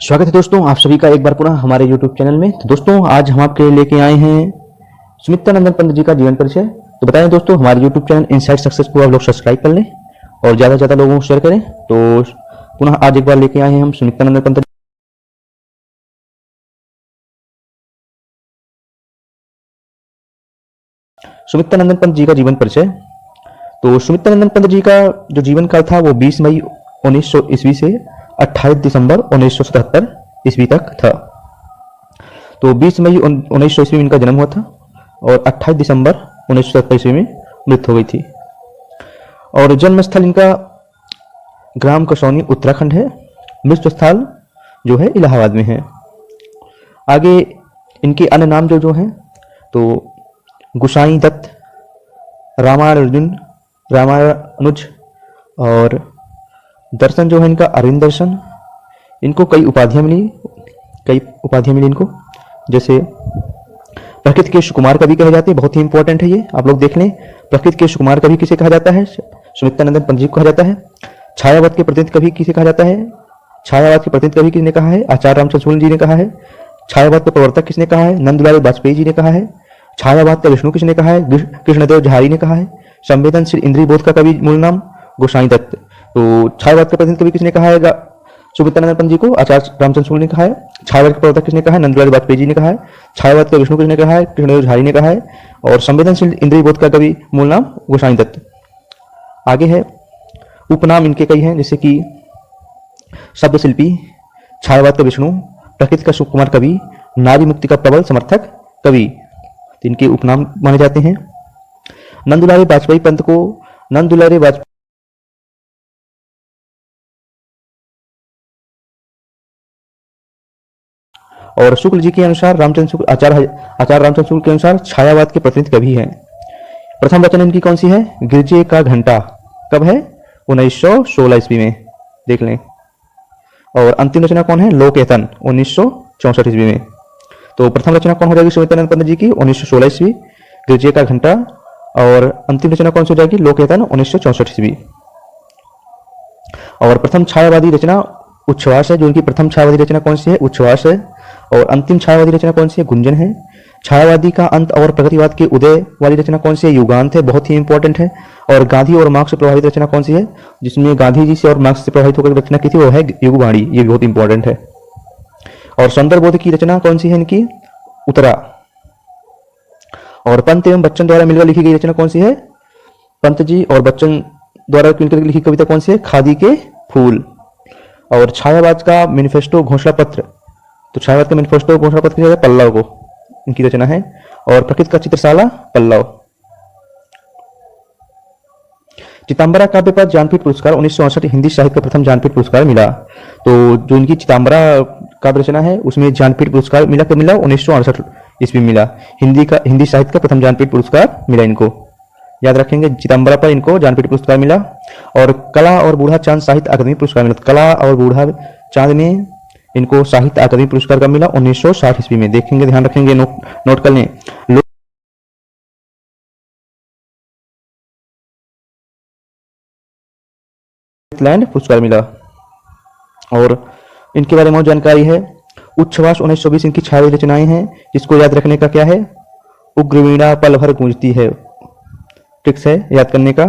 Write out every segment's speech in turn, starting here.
स्वागत है दोस्तों आप सभी का एक बार पुनः हमारे YouTube चैनल में। तो दोस्तों आज हम आपके लिए लेके आए हैं सुमित्रानंदन पंत जी का जीवन परिचय। तो बताएं दोस्तों हमारे YouTube चैनल इनसाइट सक्सेस को आप लोग सब्सक्राइब कर लें और ज़्यादा से ज़्यादा लोगों को शेयर करें। तो पुनः आज एक बार लेके आए हैं हम सुमित्रानंदन पंत। सुमित्रानंदन पंत जी का जीवन परिचय। तो सुमित्रानंदन पंत जी का जो जीवन काल था वो 20 मई 1900 ईस्वी से 28 दिसंबर 1977 ईस्वी तक था। तो 20 मई 1900 ईस्वी में इनका जन्म हुआ था और 28 दिसंबर 1977 ईस्वी में मृत्यु हो गई थी। और जन्म स्थल इनका ग्राम कसौनी उत्तराखंड है। मृत्यु स्थल जो है इलाहाबाद में है। आगे इनके अन्य नाम जो हैं तो गुसाई दत्त, रामानुज, और दर्शन जो है इनका अरविंद दर्शन। इनको कई उपाधियां मिली इनको, जैसे प्रकृति के सुकुमार कवि कहे जाते हैं। बहुत ही इंपॉर्टेंट है ये, आप लोग देख लें। प्रकृति के सुकुमार कवि किसे कहा जाता है? सुमित्रानंदन पंत जी को कहा जाता है। छायावाद के प्रतिनिधि कवि किसे कहा जाता है? छायावाद के प्रतिनिधि कवि किसने कहा है? आचार्य रामचंद्र शुक्ल जी ने कहा है। छायावाद के प्रवर्तक किसने कहा है? नंदलाल वाजपेयी जी ने कहा है। छायावाद का विष्णु किसने कहा है? कृष्णदेव झारी ने कहा है। संवेदनशील इंद्रिय बोध का कवि मूल नाम गोसाई दत्त। तो छायावाद के प्रतिनिधि कवि किसने कहा है? सुमित्रानंदन पंत जी को आचार्य रामचंद्र शुक्ल ने कहा है। छायावाद के प्रवर्तक किसने कहा है? नंदलाल वाजपेयी जी ने कहा है। छायावाद का विष्णु किसने कहा है? कृष्णदेव झारी ने कहा है। और संवेदनशील इंद्रिय बोध का कवि मूल नाम गोसाई दत्त। आगे है उपनाम इनके कई हैं, जैसे कि शब्द शिल्पी, छायावाद का विष्णु, प्रकृति का सुकुमार कवि, नारी मुक्ति का प्रबल समर्थक कवि, इनके उपनाम माने जाते हैं। नंदुलारे वाजपेयी पंत को नंदुलारे वाजपेयी और शुक्ल जी के अनुसार आचार्य रामचंद्र शुक्ल के अनुसार छायावाद के प्रतिनिधि कवि हैं। प्रथम रचना इनकी कौन सी है? गिरजे का घंटा। कब है? 1916 ईस्वी में, देख लें। और अंतिम रचना कौन है? लोकयतन, 1964 ईस्वी में। तो प्रथम रचना कौन हो जाएगी सुमित्रानंद पंत जी की? 1916 ईस्वी, गिरजे का घंटा। और अंतिम रचना कौन सी हो जाएगी? लोकयतन, 1964 ईस्वी। और प्रथम छायावादी रचना उच्छ्वास है। जो इनकी प्रथम छायावादी रचना कौन सी है? उच्छ्वास है। और अंतिम छायावादी रचना कौन सी है? गुंजन है। छायावादी का अंत और प्रगतिवाद के उदय वाली रचना कौन सी है? युगांत है, बहुत ही इंपॉर्टेंट है। और गांधी और मार्क्स से प्रभावित रचना कौन सी है? जिसमें गांधी जी से और मार्क्स से प्रभावित होकर रचना की थी वो है युगवाणी, ये बहुत इंपॉर्टेंट है। और सौंदर्यबोध की रचना कौन सी है इनकी? उत्तरा। और पंत एवं बच्चन द्वारा मिलकर लिखी गई रचना कौन सी है? पंत जी और बच्चन द्वारा मिलकर लिखी कविता कौन सी है? खादी के फूल। और छायावाद का मैनिफेस्टो घोषणा पत्र, तो छायावाद का मैनिफेस्टो घोषणा पत्र किसे है? पल्लव को, इनकी रचना है। और प्रकृति का चित्रशाला पल्लव। चितंबरा काव्य पर ज्ञानपीठ पुरस्कार 1968 हिंदी साहित्य का प्रथम ज्ञानपीठ पुरस्कार मिला। तो जो इनकी चितंबरा काव्य रचना है उसमें ज्ञानपीठ पुरस्कार मिला, कब मिला? 1968 ईस्वी में मिला। हिंदी साहित्य का प्रथम ज्ञानपीठ पुरस्कार मिला इनको, याद रखेंगे। चिदंबरा पर इनको ज्ञानपीठ पुरस्कार मिला। और कला और बूढ़ा चांद साहित्य अकादमी पुरस्कार मिला। कला और बूढ़ा चांद में इनको साहित्य अकादमी पुरस्कार कब मिला? 1960 ईस्वी में, देखेंगे, ध्यान रखेंगे, नोट कर लें। लैंड पुरस्कार मिला। और इनके बारे में जानकारी है। उच्छ्वास 1920 इनकी छायावादी रचनाएं हैं, जिसको याद रखने का क्या है? उग्रवीणा पल भर गूंजती है, ट्रिक्स है याद करने का।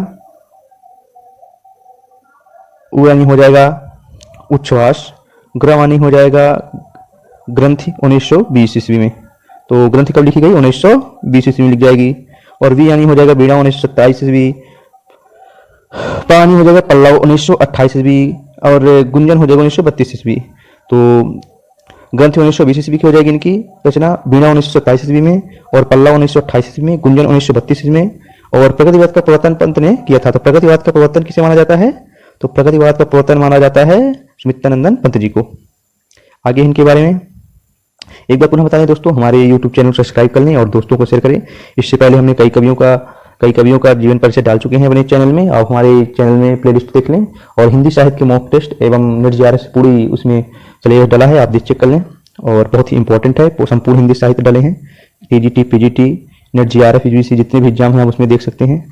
उड़ानी हो जाएगा उच्छ्वास, ग्रवानी हो जाएगा ग्रंथि 1920 ईस्वी में। तो ग्रंथि कब लिखी गई? 1920 ईस्वी में लिख जाएगी। और वी यानी हो जाएगा बीड़ा 1927 ईस्वी। पानी हो जाएगा पल्लव 1928 ईस्वी। और गुंजन हो जाएगा 1932 ईस्वी। तो ग्रंथि 1920 ईस्वी की हो जाएगी इनकी रचना, बीणा 1927 ईस्वी में, और पल्लव 1928 ईस्वी में, गुंजन 1932 ईस्वी में। और प्रगतिवाद का प्रवर्तन पंत ने किया था। तो प्रगतिवाद का प्रवर्तन किसे माना जाता है? तो प्रगतिवाद का प्रवर्तन माना जाता है सुमित्रानंदन पंत जी को। आगे इनके बारे में एक बार पुनः बता दें दोस्तों, हमारे YouTube चैनल को सब्सक्राइब कर लें और दोस्तों को शेयर करें। इससे पहले हमने कई कवियों का जीवन परिचय डाल चुके हैं अपने चैनल में। आप हमारे चैनल में प्लेलिस्ट देख लें। और हिंदी साहित्य के मॉक टेस्ट एवं नेट जीआरएफ पूरी उसमें सिलेबस डाला है, आप चेक कर लें। और बहुत ही इंपॉर्टेंट है, संपूर्ण हिंदी साहित्य डाले हैं। TGT, PGT, net GRF, UGC जितने भी एग्जाम हैं आप उसमें देख सकते हैं।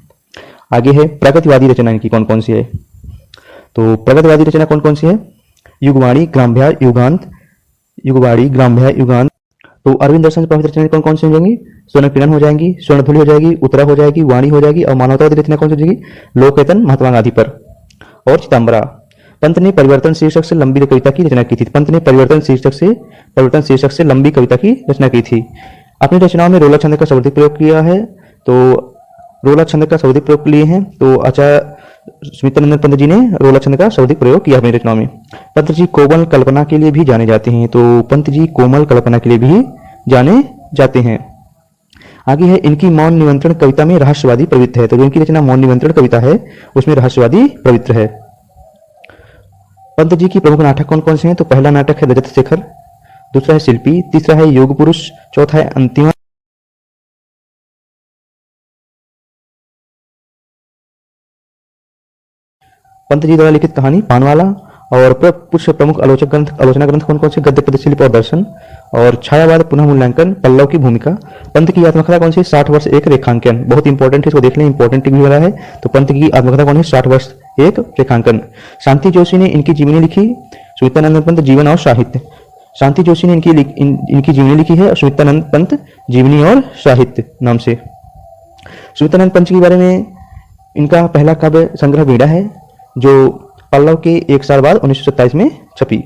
आगे है प्रगतिवादी रचना इनकी कौन कौन सी है। तो प्रगतिवादी रचना कौन कौन सी है? युगवाणी, ग्राम्या, युगांत, युगवाड़ी, ग्राम्य, युगांत। तो अरविंद दर्शन से प्रभावित रचनाएं कौन कौन सी हो जाएंगी? स्वर्ण किरण हो जाएंगी, स्वर्णधुली हो जाएगी, उत्तरा हो जाएगी, वाणी हो जाएगी, और मानवतावादी रचना कौन सी हो जाएगी? लोकवेतन, महात्मा गांधी पर, और चिदम्बरा। पंत ने परिवर्तन शीर्षक से लंबी कविता की रचना की थी। पंत ने परिवर्तन शीर्षक से लंबी कविता की रचना की थी। अपनी रचनाओं में रोला छंद का सर्वाधिक प्रयोग किया है। तो रोला छंद का सर्वाधिक प्रयोग लिए हैं तो आचार्य सुमित्रानंद पंत जी ने रोला छंद का सर्वाधिक प्रयोग किया अपनी रचनाओं में। पंत जी कोमल कल्पना के लिए भी जाने जाते हैं। तो पंत जी कोमल कल्पना के लिए भी जाने जाते हैं। आगे है इनकी मौन निमंत्रण कविता में रहस्यवादी प्रवृत्ति है। तो जो इनकी रचना मौन निमंत्रण कविता है उसमें रहस्यवादी प्रवृत्ति है। पंत जी की प्रमुख नाटक कौन कौन से हैं? तो पहला नाटक है रजत शेखर, दूसरा है शिल्पी, तीसरा है योग पुरुष, चौथा है अंतिमा, पंत जी द्वारा लिखित कहानी पानवाला। और कुछ प्रमुख आलोचना ग्रंथ कौन कौन से? गद्य पद शिल्प और दर्शन, और छायावाद, पुनः मूल्यांकन, पल्लव की भूमिका। पंत की आत्मकथा कौन सी? 60 वर्ष एक रेखांकन। बहुत इंपॉर्टेंट है, इसको देख लें, इंपॉर्टेंट भी वाला है। तो पंत की आत्मकथा कौन है? 60 वर्ष एक रेखांकन। शांति जोशी ने इनकी जीवनी लिखी। सुमित्रानंद पंत जीवन और साहित्य। शांति जोशी ने इनकी जीवनी लिखी है, सुमित्रानंद पंत जीवनी और साहित्य नाम से। सुमित्रानंद पंत के बारे में इनका पहला काव्य संग्रह वीणा है जो पल्लव के एक साल बाद 1927 में छपी।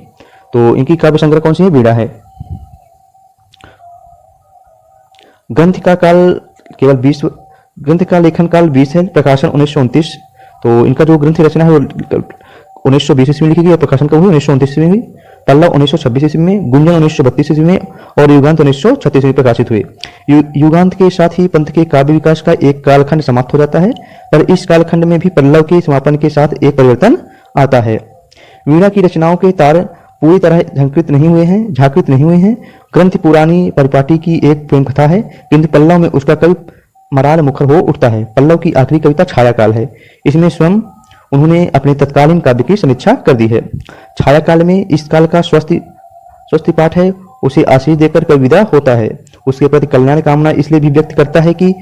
तो इनकी काव्य संग्रह कौन सी है? वीणा है। ग्रंथ का काल केवल 20, ग्रंथ का लेखन काल 20 है, प्रकाशन 1929। तो इनका जो ग्रंथ रचना है वो 1920 ईस्वी में लिखी गई और प्रकाशन कब हुई? 1929 ईस्वी में हुई। पल्लव 1926 ईस्वी में, गुंजन 1932 ईस्वी में, और युगांत 1936 में प्रकाशित हुए। युगांत के साथ ही पंत के काव्य विकास का एक कालखंड समाप्त हो जाता है, पर इस कालखंड में भी पल्लव के समापन के साथ एक परिवर्तन आता है। वीणा की रचनाओं के तार पूरी तरह झांकृत नहीं हुए हैं। ग्रंथ पुरानी परिपाटी की एक प्रेम कथा है, किंतु पल्लव में उसका कवि मराल मुखर हो उठता है। पल्लव की आखिरी कविता छायाकाल है। इसमें स्वयं उन्होंने अपने तत्कालीन काव्य की समीक्षा कर दी है। छायाकाल में इस काल का स्वस्ति पाठ है, उसे आशीष देकर कवि विदा होता है। उसके प्रति कल्याण कामना इसलिए भी व्यक्त करता है कि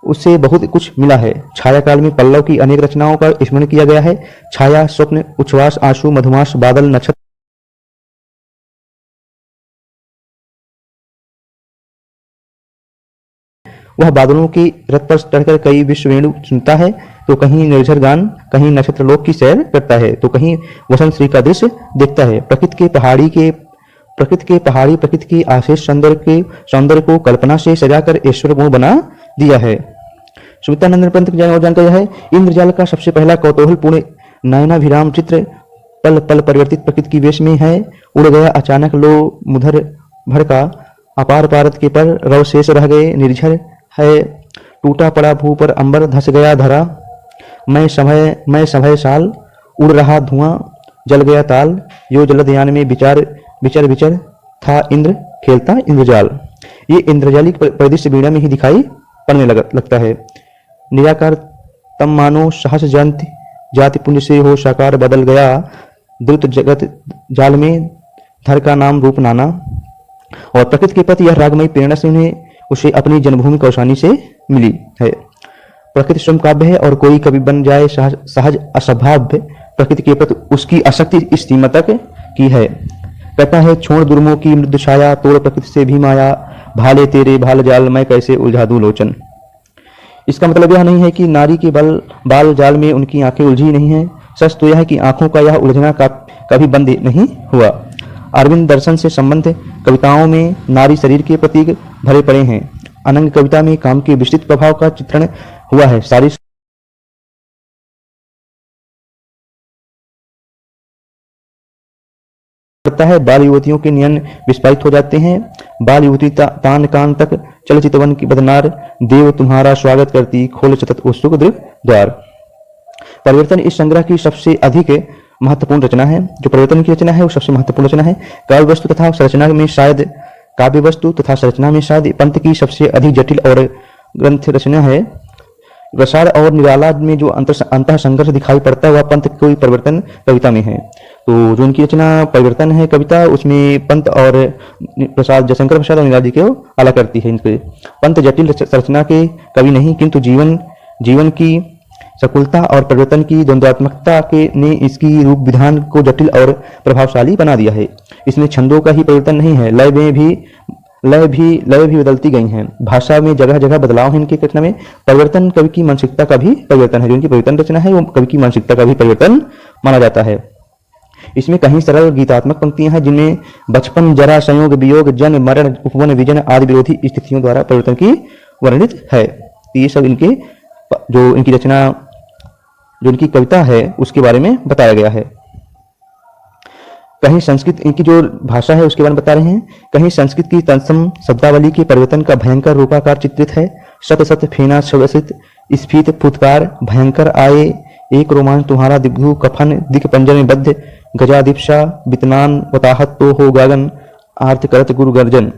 उससे बहुत कुछ मिला है। छायाकाल में पल्लव की अनेक रचनाओं का स्मरण किया गया है। छाया, स्वप्न, उच्छ्वास, आंसू, मधुमास, बादल, नक्षत्र, वह बादलों की रथ पर चढ़कर कई विश्व वेणु सुनता है, तो कहीं निर्झर गान, कहीं नक्षत्रलोक की सैर करता है, तो कहीं वसंत श्री का दृश्य देखता है। प्रकृति के आशीष सौंदर्य को कल्पना से सजाकर ईश्वर गुण बना दिया है। सुमित्रानंद पंत की जानकारी है। इंद्रजाल का सबसे पहला कौतूहलपूर्ण नयनाभिराम चित्र पल पल परिवर्तित प्रकृति की वेश में है। उड़ गया अचानक लो मुधर भर का, अपार पारत के पर रव शेष रह गए, निर्झर है टूटा पड़ा भू पर अंबर, धस गया धरा मैं सभय साल, उड़ रहा धुआं जल गया ताल, यो जलदयान में विचर था इंद्र खेलता इंद्रजाल। ये इंद्रजालिक परिदृश्य वीणा में ही दिखाई पड़ने लगता है। निराकार तम मानो सहस जाति पुंज से हो साकार, बदल गया द्रुत जगत जाल में धर का नाम रूप नाना। और प्रकृति के प्रति यह रागमयी प्रेरणा से उसे अपनी जन्मभूमि कौशानी से मिली है। प्रकृति स्वयं काव्य है और कोई कवि बन जाए सहज असंभाव्य प्रकृति के प्रति उसकी आसक्ति इस सीमा तक की है। कहता है छोड़ दुर्मों की मृदु छाया, तोड़ प्रकृति से भी माया, भाले तेरे भाल जाल मैं कैसे उलझा दूं लोचन। इसका मतलब यह नहीं है कि नारी के बाल जाल में उनकी आंखें उलझी नहीं है। सच तो यह है कि आंखों का यह उलझना कभी बंद नहीं हुआ। अरविंद दर्शन से संबंध कविताओं में नारी शरीर के प्रतीक भरे पड़े हैं। अनंग कविता में काम के विस्तृत प्रभाव का चित्रण हुआ है। सारी करता है, बाल युवतियों के नयन विस्फारित हो जाते हैं। बाल युवती तान कान तक चल चितवन की बदनार, देव तुम्हारा स्वागत करती खोल सतत उत्सुक द्वार। परिवर्तन इस संग्रह की सबसे अधिक महत्वपूर्ण रचना है। जो परिवर्तन की रचना है वो सबसे महत्वपूर्ण रचना है। काव्य वस्तु तथा संरचना में शायद पंत की सबसे अधिक जटिल और ग्रंथ रचना है। रसाल और निराला में जो अंतः संघर्ष दिखाई पड़ता है वह पंत की परिवर्तन कविता में है। तो जो उनकी रचना परिवर्तन है कविता, उसमें पंत और प्रसाद जयशंकर प्रसाद और निराला जी को अलग करती है। इनके पंत जटिल संरचना के कवि नहीं, किंतु जीवन की सकुलता और परिवर्तन की द्वंद्वात्मकता के ने इसकी रूप विधान को जटिल और प्रभावशाली बना दिया है। इसमें छंदों का ही परिवर्तन नहीं है, लय भी बदलती गई हैं। भाषा में जगह जगह बदलाव है इनकी रचना में। परिवर्तन कवि की मानसिकता का भी परिवर्तन है। जो इनकी परिवर्तन रचना है वो कवि की मानसिकता का भी परिवर्तन माना जाता है। इसमें कहीं सरल गीतात्मक पंक्तियां हैं जिनमें बचपन, जरा, संयोग, वियोग, जन्म, मरण, उपवन, विजन आदि विरोधी स्थितियों द्वारा परिवर्तन की वर्णित है। तो ये सब इनके जो इनकी रचना, जो इनकी कविता है उसके बारे में बताया गया है। कहीं संस्कृत, इनकी जो भाषा है उसके बारे में बता रहे हैं। कहीं संस्कृत की तत्सम शब्दावली के परिवर्तन का भयंकर रूपाकार चित्रित है। शत शत फेना श्वसित स्फीत फुतकार भयंकर आए, एक रोमांच तुम्हारा दिग्भु कफन दिक पंजर में बद्ध, गजा दीपशा वितनान वताहत तो हो गागन, आर्त करत गुरु गर्जन।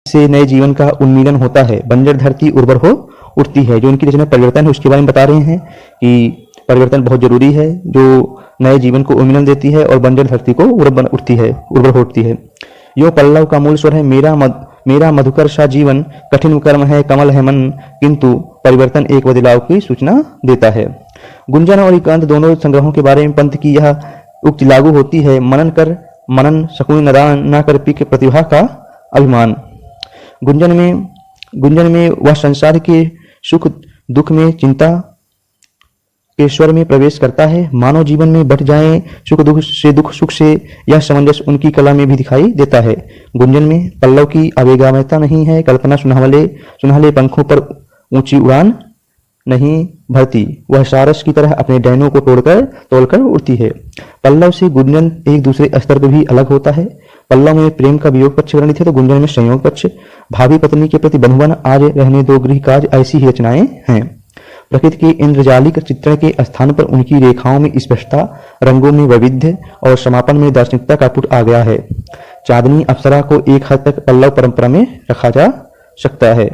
से नए जीवन का उन्मीलन होता है, बंजर धरती उर्वर हो उठती है। जो इनकी रचना परिवर्तन है उसके बारे में बता रहे हैं कि परिवर्तन बहुत जरूरी है, जो नए जीवन को उन्मीलन देती है और बंजर धरती को उर्वर उठती है, उर्वर हो उठती है। यो पल्लव का मूल स्वर है मेरा मधुकर सा जीवन, कठिन कर्म है कमल है मन, किंतु परिवर्तन एक बदलाव की सूचना देता है। गुंजन और एकांत दोनों संग्रहों के बारे में पंत की यह उक्ति लागू होती है, मनन शकुन नदान न कर पी के प्रतिभा का अभिमान। गुंजन में वह संसार के सुख दुख में चिंता के स्वर में प्रवेश करता है। मानव जीवन में बढ़ जाए दुख सुख से यह सामंजस्य उनकी कला में भी दिखाई देता है। गुंजन में पल्लव की आवेगामयता नहीं है, कल्पना सुनहले पंखों पर ऊंची उड़ान नहीं भरती, वह सारस की तरह अपने डैनों को तोड़कर उड़ती है। पल्लव से गुंजन एक दूसरे स्तर पर भी अलग होता है। पल्लव में प्रेम का वियोग पक्ष वर्णित है तो गुंजन में संयोग पक्ष। भावी पत्नी के प्रति बंधुवन, आज रहने दो गृह काज, ऐसी ही रचनाएं हैं। प्रकृति के इंद्रजालिक चित्रण के स्थान पर उनकी रेखाओं में स्पष्टता, रंगों में वैविध्य और समापन में दार्शनिकता का पुट आ गया है। चांदनी अप्सरा को एक हद तक पल्लव परंपरा में रखा जा सकता है,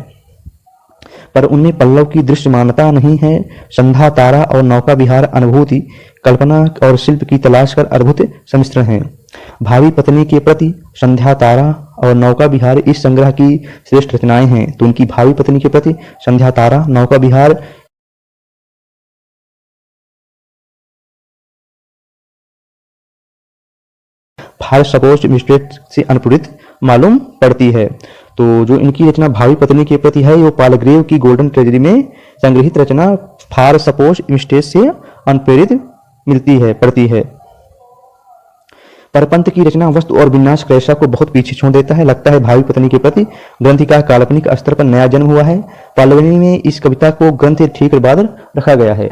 पर उनमें पल्लव की दृश्यमानता नहीं है। संध्या तारा और नौका विहार अनुभूति, कल्पना और शिल्प की तलाश कर अद्भुत सम्मिश्रण है। भावी पत्नी के प्रति संध्या तारा और नौका विहार इस संग्रह की श्रेष्ठ रचनाएं हैं। तो उनकी भावी पत्नी के प्रति संध्या तारा, नौका विहार फार सपोज मिस्टेक से अनुपूरित मालूम पड़ती है। तो जो इनकी रचना भावी पत्नी के प्रति है वो पालग्रेव की गोल्डन ट्रेजरी में संग्रहित रचना फार सपोज मिस्टेक से अनुप्रेरित पड़ती है। परपंत की रचना वस्तु और विन्यास क्लेशा को बहुत पीछे छोड़ देता है। लगता है भावी पत्नी के प्रति ग्रंथ का काल्पनिक स्तर पर नया जन्म हुआ है। पालवनी में इस कविता को ग्रंथ ठीक बाद रखा गया है।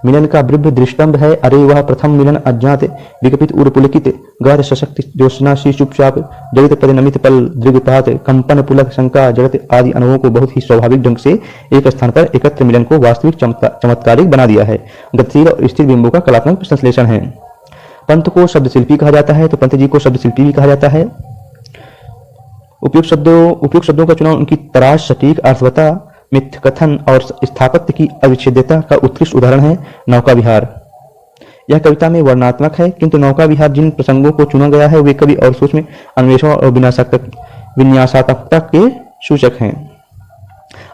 मिलन का ब्रह्म दृष्टंब है, अरे वह प्रथम मिलन अज्ञात, विकपित उर्पुलकित गहर सशक्त ज्योत्सना सी चुपचाप, जड़ित पद नमित पल दृगपात, कंपन पुलक शंका जड़त आदि अनुभवों को बहुत ही स्वाभाविक ढंग से एक स्थान पर एकत्र मिलन को वास्तविक चमत्कारिक बना दिया है। गतिशील और स्थिर बिंबों का कलात्मक संश्लेषण है। पंत को शब्द शिल्पी कहा जाता है तो पंत जी को शब्द शिल्पी भी कहा जाता है। उपयुक्त शब्दों का चुनाव उनकी तराश, सटीक अर्थवता, मिथ्य कथन और स्थापत्य की अविच्छेद्यता का उत्कृष्ट उदाहरण है। नौका विहार यह कविता में वर्णनात्मक है, किंतु नौका विहार जिन प्रसंगों को चुना गया है वे कवि और सूक्ष्म अन्वेषण और विन्यासात्मकता के सूचक हैं।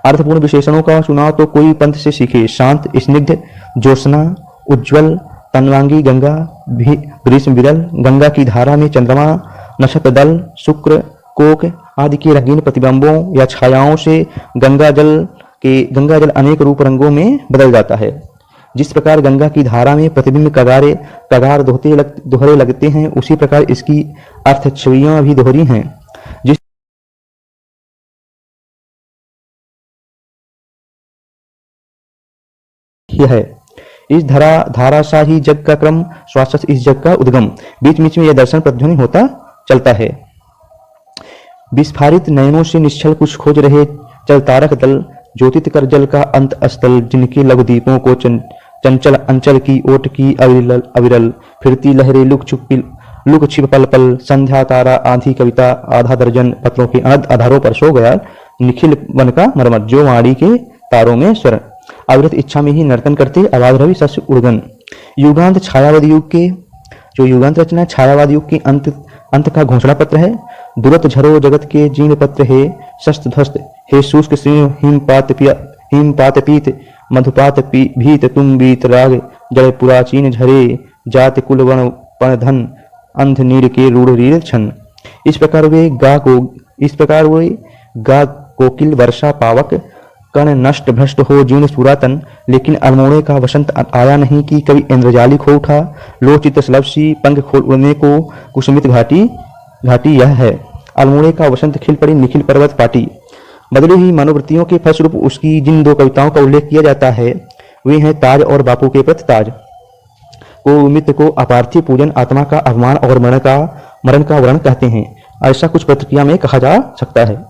अर्थपूर्ण विशेषणों का चुनाव तो कोई पंत से सीखे। शांत, स्निग्ध, ज्योत्सना, उज्ज्वल, तनवांगी गंगा, ग्रीष्म विरल, गंगा की धारा में चंद्रमा, नक्षत्र दल, शुक्र, कोक आदि के रंगीन प्रतिबिंबों या छायाओं से गंगा जल अनेक रूप रंगों में बदल जाता है। जिस प्रकार गंगा की धारा में प्रतिबिंब कगार दोहरे लगते हैं, उसी प्रकार इसकी अर्थ छवियां भी दोहरी हैं। जिस है इस धाराशाही जग का क्रम, श्वास इस जग का उद्गम, बीच बीच में यह दर्शन प्रतिध्वनि होता चलता है। विस्फारित नयनों से निश्चल कुछ खोज रहे चल तारक दल, ज्योतित कर जल का अंत स्थल, जिनके लघु दीपों को चंचल अंचल की ओट की अविरल फिरती लहरें लुक छिप पल पल, संध्या तारा आधी कविता आधा दर्जन पत्रों के अनंत आधारों पर सो गया निखिल वन का मरमत, जो वाणी के तारों में स्वर अविरत इच्छा में ही नर्तन करते आवाज रवि सस्य उर्गन। युगांत छायावाद युग के जो युगांत रचना छायावाद युग के अंत का घोषणा पत्र है। दुरत झरो जगत के जीर्ण पत्र हे शस्त ध्वस्त हे शुष्क श्रीण हिमपात पीत मधुपात भीत तुम बीत राग जड़ पुराचीन झरे जात कुल वन पण धन अंध नीर के रूढ़ रीर छन। इस प्रकार वे गा कोकिल वर्षा पावक कण नष्ट भ्रष्ट हो जीर्ण पुरातन, लेकिन अल्मोड़े का वसंत आया नहीं कि कभी इंद्रजालिक हो उठा। लोचित सलभसी पंख खोल उड़ने को कुसुमित घाटी यह है। अल्मोड़े का वसंत खिल पड़ी निखिल पर्वत पाटी। बदली हुई मनोवृत्तियों के फलस्वरूप उसकी जिन दो कविताओं का उल्लेख किया जाता है वे हैं ताज और बापू के प्रति ताज। को मित्र को अपार्थिव पूजन, आत्मा का अवमान और मरण का वर्ण कहते हैं। ऐसा कुछ प्रतिक्रिया में कहा जा सकता है।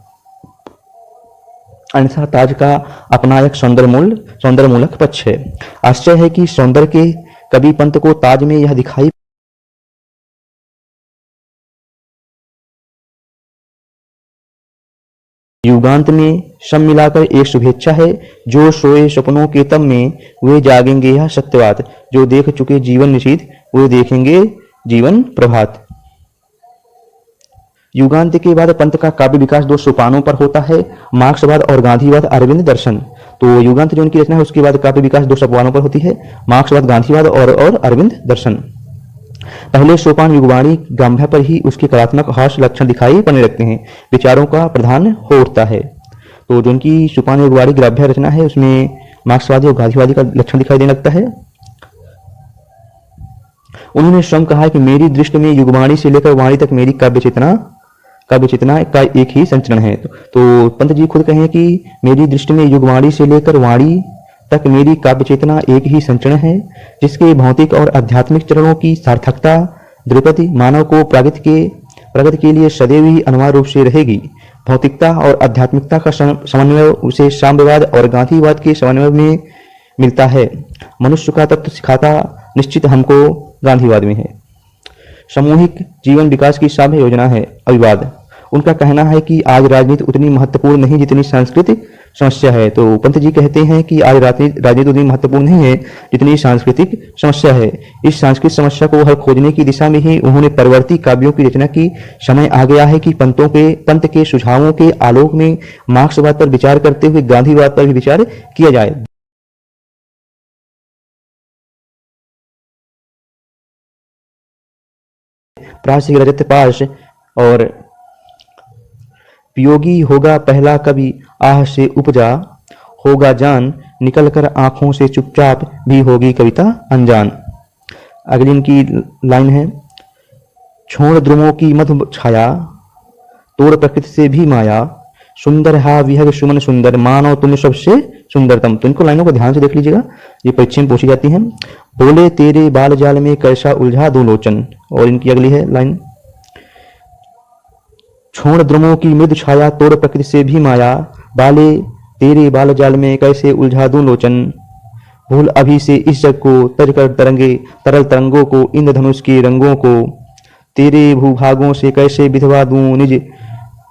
अन्यथा ताज का अपना एक सौंदर्यमूलक पक्ष है। आश्चर्य है कि सौंदर्य के कवि पंत को ताज में यह दिखाई युगांत में शम मिलाकर एक शुभेच्छा है। जो सोए सपनों के तम में वे जागेंगे यह सत्यवात, जो देख चुके जीवन निशीथ वे देखेंगे जीवन प्रभात। युगांत के बाद पंत का काव्य विकास दो सोपानों पर होता है, मार्क्सवाद और गांधीवाद अरविंद दर्शन। तो युगांत जो उनकी रचना है उसके बाद काव्य विकास दो सोपानों पर होती है, मार्क्सवाद गांधीवाद और अरविंद दर्शन। पहले सोपान युगवाणी गांभ्य पर ही उसके कलात्मक हास्य लक्षण दिखाई पड़ने लगते हैं, विचारों का प्रधान हो उठता है। तो जो उनकी सोपान युगवाणी ग्राभ्य रचना है उसमें मार्क्सवादी और गांधीवादी का लक्षण दिखाई देने लगता है। उन्होंने स्वयं कहा है कि मेरी दृष्टि में युगवाणी से लेकर वाणी तक मेरी काव्य चेतना का एक ही संचरण है। तो पंत जी खुद कहे कि मेरी दृष्टि में युगवाणी से लेकर वाणी तक मेरी काव्य चेतना एक ही संचरण है, जिसके भौतिक और आध्यात्मिक चरणों की सार्थकता द्रुपति मानव को प्रगति के लिए सदैव ही अनिवार्य रूप से रहेगी। भौतिकता और आध्यात्मिकता का समन्वय उसे साम्यवाद और गांधीवाद के समन्वय में मिलता है। मनुष्य का तत्व सिखाता निश्चित हमको गांधीवाद में है। सामूहिक जीवन विकास की साम्य योजना है अविवाद। उनका कहना है कि आज राजनीति उतनी महत्वपूर्ण नहीं जितनी सांस्कृतिक समस्या है। तो पंत जी कहते हैं कि आज राजनीति उतनी महत्वपूर्ण नहीं है जितनी सांस्कृतिक समस्या है। इस सांस्कृतिक समस्या को हल खोजने की दिशा में ही उन्होंने परवर्ती काव्यों की रचना की। समय आ गया है कि पंत के सुझावों के आलोक में मार्क्सवाद पर विचार करते हुए गांधीवाद पर भी विचार किया जाए। प्रास रजत पाश और पियोगी होगा पहला कवि आह से उपजा, होगा जान निकल कर आंखों से चुपचाप भी होगी कविता अनजान। अगली इनकी लाइन है, छोड़ द्रुमों की मधु छाया तोड़ प्रकृति से भी माया, सुंदर हा विहग सुमन सुंदर मानो तुम सबसे सुंदरतम। तो इनको लाइनों को ध्यान से देख लीजिएगा, ये परीक्षा में पूछी जाती हैं। बोले तेरे बाल जाल में कैसा उलझा दो लोचन। और इनकी अगली है लाइन, छोड़ द्रुमों की मृदु छाया तोड़ प्रकृति से भी माया, बाले तेरे बाल जाल में कैसे उलझा दूं लोचन। भूल अभी से इस जग को तज कर तरल तरंगों को इंद्रधनुष के रंगों को, तेरे भूभागों से कैसे बिधवा दूं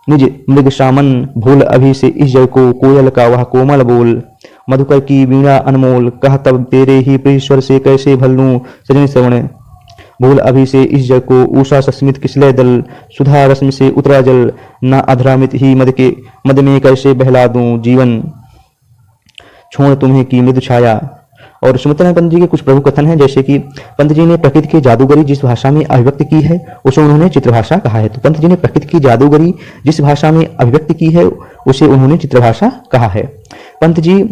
निज मृग सामन। भूल अभी से इस जग को कोयल का वह कोमल बोल, मधुकर की वीणा अनमोल कह तब तेरे ही प्रिय से कैसे भल लूं सजन श्रवण। भूल अभी से इस जग को उषा सस्मित किसलय दल, सुधा रश्मि से उतरा जल न अधरामित ही मद में कैसे बहला दूं जीवन। छोड़ तुम्हें की मृदु छाया। और सुमित्रा पंत जी के कुछ प्रभु कथन हैं, जैसे कि पंत जी ने प्रकृति की जादूगरी जिस भाषा में अभिव्यक्त की है उसे उन्होंने चित्रभाषा कहा है। तो पंत जी ने प्रकृति की जादूगरी जिस भाषा में अभिव्यक्त की है उसे उन्होंने चित्रभाषा कहा है। पंत जी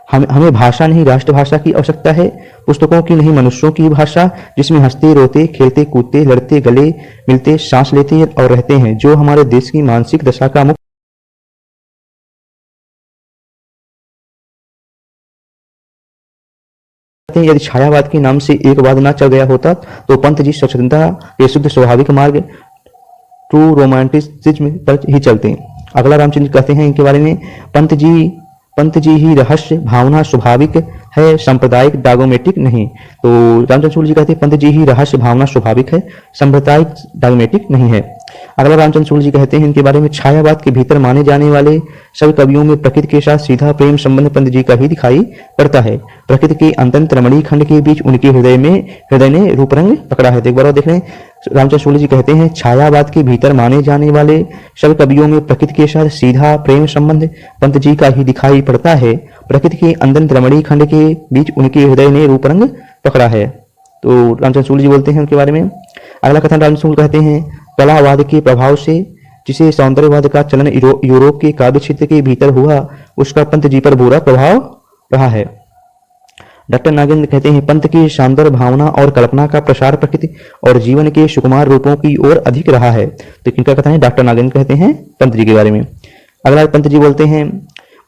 हमें भाषा नहीं राष्ट्रभाषा की आवश्यकता है, पुस्तकों की नहीं मनुष्यों की भाषा, जिसमें हंसते रोते खेलते कूदते लड़ते गले मिलते सांस लेते और रहते हैं, जो हमारे देश की मानसिक दशा का मुख्य। यदि छायावाद के नाम से एक वाद न चल गया होता तो पंत जी स्वच्छंदता के शुद्ध स्वाभाविक मार्ग ट्रू रोमांटिसिज्म पर ही चलते। अगला रामचंद्र कहते हैं इनके बारे में, पंत जी ही रहस्य भावना स्वाभाविक है, सांप्रदायिक डागोमेटिक नहीं। तो रामचंद्र जी कहते हैं पंत जी ही रहस्य भावना स्वाभाविक है, सांप्रदायिक डागोमेटिक नहीं है। अगला रामचंद्र जी कहते हैं इनके बारे में, छायावाद के भीतर माने जाने वाले सभी कवियों में प्रकृति के साथ सीधा प्रेम संबंध पंत जी का ही दिखाई पड़ता है। प्रकृति के अंतंत रमणीय खंड के बीच उनके हृदय ने रूपरंग पकड़ा है। तो एक बार देख रहे हैं, रामचंद्र शुक्ल जी कहते हैं, छायावाद के भीतर माने जाने वाले सब कवियों में प्रकृति के साथ सीधा प्रेम संबंध पंत जी का ही दिखाई पड़ता है। प्रकृति के अंदर रमणीय खंड के बीच उनके हृदय ने रूप रंग पकड़ा है। तो रामचंद्र शुक्ल जी बोलते हैं उनके बारे में। अगला कथन रामचंद्र शुक्ल कहते हैं, कलावाद के प्रभाव से जिसे सौंदर्यवाद का चलन यूरोप के काव्य क्षेत्र के भीतर हुआ, उसका पंत जी पर बुरा प्रभाव रहा है। डॉक्टर नागेंद्र कहते हैं, पंत की शानदार भावना और कल्पना का प्रसार प्रकृति और जीवन के सुकुमार रूपों की ओर अधिक रहा है। तो किनका कथन है? डॉक्टर नागेंद्र कहते हैं पंत जी के बारे में। अगला पंत जी बोलते हैं,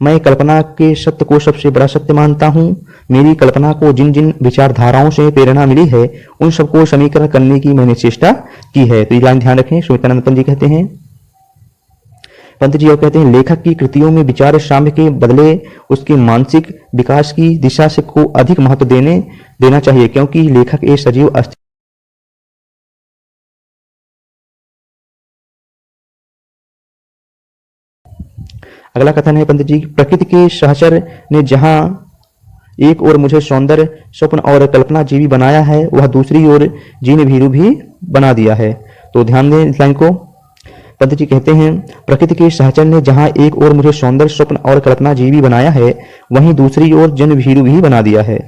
मैं कल्पना के सत्य को सबसे बड़ा सत्य मानता हूँ। मेरी कल्पना को जिन जिन विचारधाराओं से प्रेरणा मिली है, उन सबको समीकरण करने की मैंने चेष्टा की है। तो ये लाइन ध्यान रखें। सुमित्रानंद पंत जी कहते हैं, पंत जी और कहते हैं, लेखक की कृतियों में विचार साम्य के बदले उसके मानसिक विकास की दिशा से को अधिक महत्व देना चाहिए, क्योंकि लेखक एक सजीव अस्तित्व। अगला कथन है पंत जी, प्रकृति के सहचर ने जहां एक ओर मुझे सौंदर्य स्वप्न और कल्पना जीवी बनाया है, वह दूसरी ओर जीन भीरू भी बना दिया है। तो ध्यान दें इस लाइन को। पंत जी कहते हैं, प्रकृति के सहचर ने जहां एक ओर मुझे सौंदर्य स्वप्न और कल्पना जीवी बनाया है, वहीं दूसरी ओर जन भीरू भी बना दिया है।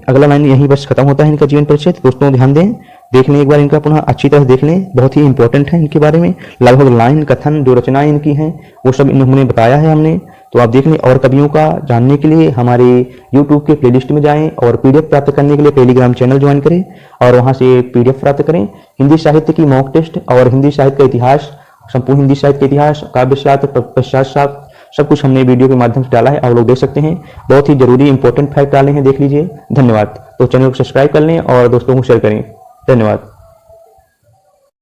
अगला लाइन यहीं बस खत्म होता है इनका जीवन परिचय। दोस्तों ध्यान दें, देख लें एक बार इनका, पुनः अच्छी तरह देख लें, बहुत ही इंपॉर्टेंट है इनके बारे में। लगभग लाइन कथन जो रचनाएं इनकी हैं वो सब इन्होंने बताया है हमने। तो आप देख लें, और कवियों का जानने के लिए हमारे YouTube के प्लेलिस्ट में जाएं और PDF प्राप्त करने के लिए टेलीग्राम चैनल ज्वाइन करें और वहां से PDF प्राप्त करें। हिंदी साहित्य की मॉक टेस्ट और हिंदी साहित्य का इतिहास, संपूर्ण हिंदी साहित्य का इतिहास, काव्य शास्त्र, पश्चात शास्त्र, सब कुछ हमने वीडियो के माध्यम से डाला है, आप लोग देख सकते हैं। बहुत ही जरूरी इंपॉर्टेंट फैक्ट डाले हैं, देख लीजिए। धन्यवाद। तो चैनल को सब्सक्राइब कर लें और दोस्तों को शेयर करें। धन्यवाद।